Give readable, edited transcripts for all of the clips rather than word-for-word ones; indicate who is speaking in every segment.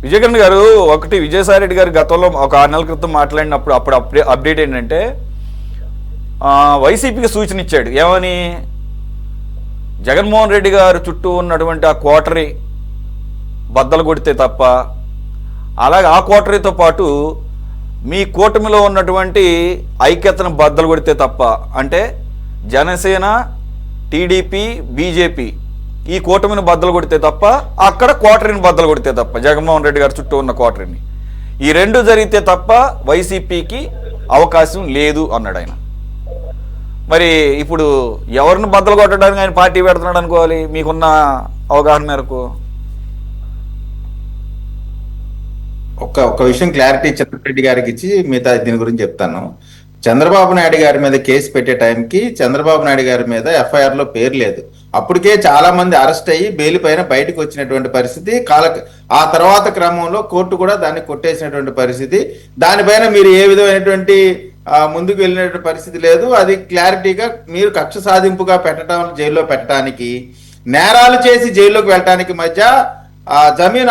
Speaker 1: విజయకిరణ్ గారు, ఒకటి విజయసాయి రెడ్డి గారు గతంలో ఒక 6 నెలల క్రితం మాట్లాడినప్పుడు అప్పుడు అప్డేట్ ఏంటంటే వైసీపీకి సూచన ఇచ్చాడు. ఏమని? జగన్మోహన్ రెడ్డి గారు చుట్టూ ఉన్నటువంటి ఆ కోటరీ బద్దలు కొడితే తప్ప, అలాగే ఆ కోటరీతో పాటు మీ కూటమిలో ఉన్నటువంటి ఐక్యతను బద్దలు కొడితే తప్ప, అంటే జనసేన, టీడీపీ, బీజేపీ ఈ కూటమిని బద్దలు కొడితే తప్ప, అక్కడ కోటరీని బద్దలు కొడితే తప్ప, జగన్మోహన్ రెడ్డి గారి చుట్టూ ఉన్న కోటరీని, ఈ రెండు జరిగితే తప్ప వైసీపీకి అవకాశం లేదు అన్నాడు ఆయన. మరి ఇప్పుడు ఎవరిని బద్దలు కొట్టడానికి ఆయన పార్టీ పెడుతున్నాడు అనుకోవాలి మీకున్న అవగాహన మేరకు?
Speaker 2: ఒక విషయం క్లారిటీ చంద్రబాబు గారికి ఇచ్చి మిగతా దీని గురించి చెప్తాను. చంద్రబాబు నాయుడు గారి మీద కేసు పెట్టే టైంకి చంద్రబాబు నాయుడు గారి మీద ఎఫ్ఐఆర్ లో పేరు లేదు. అప్పటికే చాలా మంది అరెస్ట్ అయ్యి బెయిల్ పైన బయటకు వచ్చినటువంటి పరిస్థితి. ఆ తర్వాత క్రమంలో కోర్టు కూడా దాన్ని కొట్టేసినటువంటి పరిస్థితి. దానిపైన మీరు ఏ విధమైనటువంటి ముందుకు వెళ్ళినటువంటి పరిస్థితి లేదు. అది క్లారిటీగా మీరు కక్ష సాధింపుగా పెట్టడం, జైల్లో పెట్టడానికి, నేరాలు చేసి జైల్లోకి వెళ్ళటానికి మధ్య జమీన్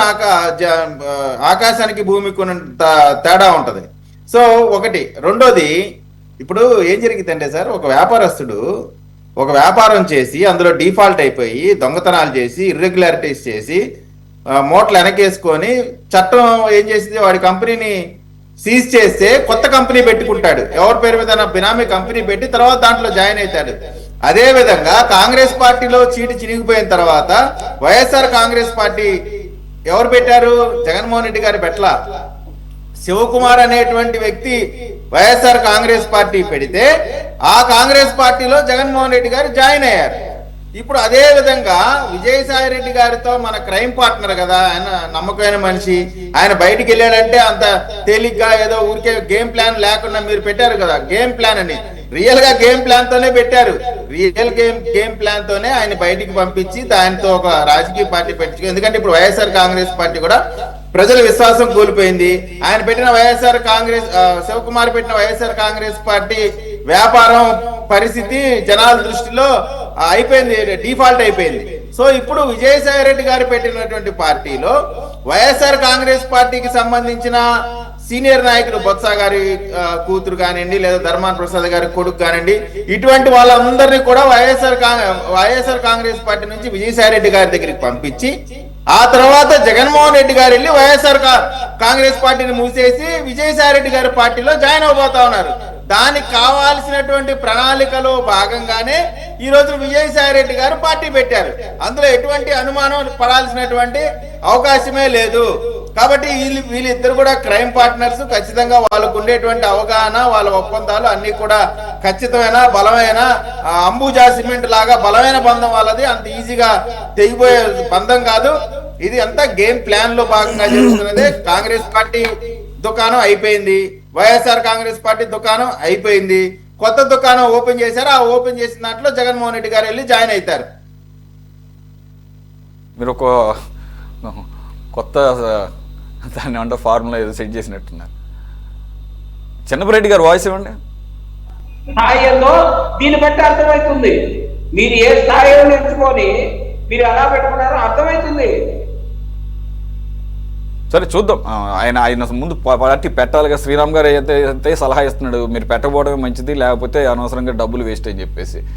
Speaker 2: ఆకాశానికి భూమికి ఉన్నంత తేడా ఉంటది. సో ఒకటి. రెండోది, ఇప్పుడు ఏం జరిగిందంటే సార్, ఒక వ్యాపారస్తుడు ఒక వ్యాపారం చేసి అందులో డిఫాల్ట్ అయిపోయి దొంగతనాలు చేసి ఇర్రెగ్యులారిటీస్ చేసి మూటలు వెనకేసుకొని చట్టం ఏం చేసింది, వాడి కంపెనీని సీజ్ చేస్తే కొత్త కంపెనీ పెట్టుకుంటాడు. ఎవరి పేరు మీద బినామీ కంపెనీ పెట్టి తర్వాత దాంట్లో జాయిన్ అవుతాడు. అదే విధంగా కాంగ్రెస్ పార్టీలో చీటి చినిగిపోయిన తర్వాత వైఎస్ఆర్ కాంగ్రెస్ పార్టీ ఎవరు పెట్టారు? జగన్మోహన్ రెడ్డి గారు పెట్ల. శివకుమార్ అనేటువంటి వ్యక్తి వైఎస్ఆర్ కాంగ్రెస్ పార్టీ పెడితే ఆ కాంగ్రెస్ పార్టీలో జగన్మోహన్ రెడ్డి గారు జాయిన్ అయ్యారు. ఇప్పుడు అదే విధంగా విజయసాయి రెడ్డి గారితో మన క్రైమ్ పార్ట్నర్ కదా, ఆయన నమ్మకమైన మనిషి. ఆయన బయటికి వెళ్ళాడంటే అంత తేలిగ్గా ఏదో ఊరికే గేమ్ ప్లాన్ లేకుండా మీరు పెట్టారు కదా గేమ్ ప్లాన్ అని. రియల్ గా గేమ్ ప్లాన్ తోనే పెట్టారు. రియల్ గేమ్ ప్లాన్ తోనే ఆయన బయటికి పంపించి దానితో ఒక రాజకీయ పార్టీ పెట్టి. ఎందుకంటే ఇప్పుడు వైఎస్ఆర్ కాంగ్రెస్ పార్టీ కూడా ప్రజల విశ్వాసం కోల్పోయింది. ఆయన పెట్టిన వైఎస్ఆర్ కాంగ్రెస్ శివకుమార్ పెట్టిన వైఎస్ఆర్ కాంగ్రెస్ పార్టీ వ్యాపారం పరిస్థితి జనాల దృష్టిలో అయిపోయింది, డిఫాల్ట్ అయిపోయింది. సో ఇప్పుడు విజయసాయి రెడ్డి గారు పెట్టినటువంటి పార్టీలో వైఎస్ఆర్ కాంగ్రెస్ పార్టీకి సంబంధించిన సీనియర్ నాయకులు బొత్స గారి కూతురు కానివ్వండి, లేదా ధర్మాన ప్రసాద్ గారి కొడుకు కానివ్వండి, ఇటువంటి వాళ్ళందరినీ కూడా వైఎస్ఆర్ కాంగ్రెస్ పార్టీ నుంచి విజయసాయి రెడ్డి గారి దగ్గరికి పంపించి ఆ తర్వాత జగన్మోహన్ రెడ్డి గారు వెళ్ళి వైఎస్ఆర్ కాంగ్రెస్ పార్టీని మూసేసి విజయసాయి రెడ్డి గారి పార్టీలో జాయిన్ అవబోతా ఉన్నారు. దానికి కావాల్సినటువంటి ప్రణాళికలో భాగంగానే ఈ రోజు విజయసాయి రెడ్డి గారు పార్టీ పెట్టారు. అందులో ఎటువంటి అనుమానం పడాల్సినటువంటి అవకాశమే లేదు. కాబట్టి వీళ్ళిద్దరు కూడా క్రైమ్ పార్ట్నర్స్. ఖచ్చితంగా వాళ్ళకు ఉండేటువంటి అవగాహన, వాళ్ళ ఒప్పందాలు అన్ని కూడా ఖచ్చితమైన బలమైన అంబుజా సిమెంట్ లాగా బలమైన బంధం వాళ్ళది. అంత ఈజీగా తెగిపోయే బంధం కాదు. ఇది అంతా గేమ్ ప్లాన్ లో భాగంగా జరుగుతున్నదే. కాంగ్రెస్ పార్టీ దుకాణం అయిపోయింది, వైఎస్ఆర్ కాంగ్రెస్ పార్టీ దుకాణం అయిపోయింది. కొత్త దుకాణం ఓపెన్ చేశారు. ఆ ఓపెన్ చేసిన దాంట్లో జగన్మోహన్ రెడ్డి గారు వెళ్ళి జాయిన్ అవుతారు.
Speaker 1: మీరు ఒక కొత్త దాన్ని అంటే ఫార్ములా ఏదో సెట్ చేసినట్టున్నారు. చిన్నపరెడ్డి గారు వాయిస్ ఇవ్వండి.
Speaker 3: స్థాయిలో దీన్ని బట్టి అర్థమవుతుంది. మీరు ఏ స్థాయిలో ఎంచుకొని మీరు ఎలా పెట్టుకున్నారో అర్థమవుతుంది.
Speaker 1: సరే చూద్దాం. ఆయన ముందు పార్టీ పెట్టాలిగా. శ్రీరామ్ గారు అయితే సలహా ఇస్తున్నాడు, మీరు పెట్టకపోవడమే మంచిది, లేకపోతే అనవసరంగా డబ్బులు వేస్ట్ అని చెప్పేసి.